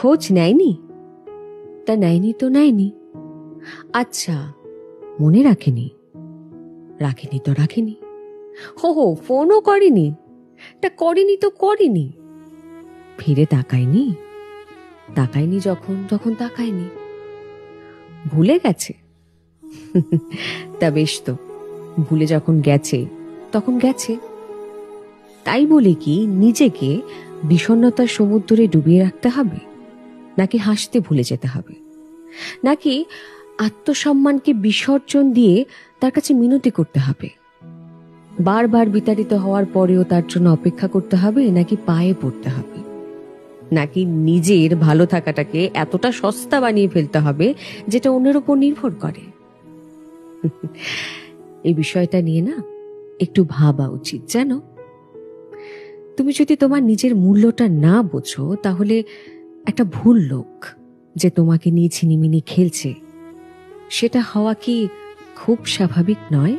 খোঁজ নেয়নি? তা নেয়নি তো নেয়নি। আচ্ছা, মনে রাখেনি? রাখেনি তো রাখেনি। হো, ফোনও করেনি? তা করেনি তো করেনি। ফিরে তাকায়নি? তাকায়নি যখন তাকায়নি। ভুলে গেছে? তা বেশ তো, ভুলে যখন গেছে তখন গেছে। তাই বলে কি নিজেকে বিষণ্ণতার সমুদ্রে ডুবিয়ে রাখতে হবে? নাকি হাসতে ভুলে যেতে হবে? নাকি আত্মসম্মানকে বিসর্জন দিয়ে তার কাছে মিনতি করতে হবে? বারবার বিতাড়িত হওয়ার পরেও তার জন্য অপেক্ষা করতে হবে, নাকি পায়ে পড়তে হবে? নাকি নিজের ভালো থাকাটাকে এতটা সস্তা বানিয়ে ফেলতে হবে যেটা অন্যের উপর নির্ভর করে? এই বিষয়টা নিয়ে না একটু ভাবা উচিত, জানো। তুমি যদি তোমার নিজের মূল্যটা না বোঝো, তাহলে একটা ভুল লোক যে তোমাকে নিয়ে ছিনিমিনি খেলছে, সেটা হওয়া কি খুব স্বাভাবিক নয়?